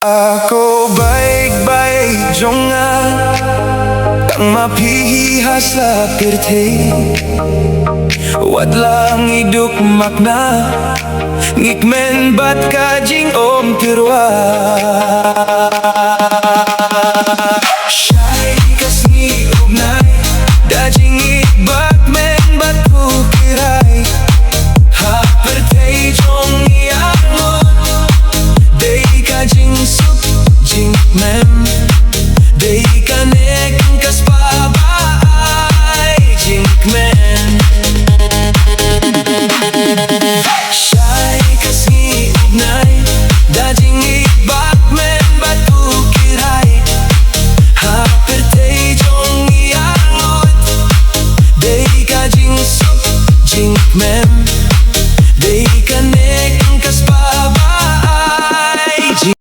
Ako baieid jong kang mapihihas sa kirte. Wadlang idukmak na ngikmen bat ka jing kirwa. Siya'y kasni ugnay dajing itbat men bat ku kiray. Hapertay jong iyak mo day ka jing sup jing men.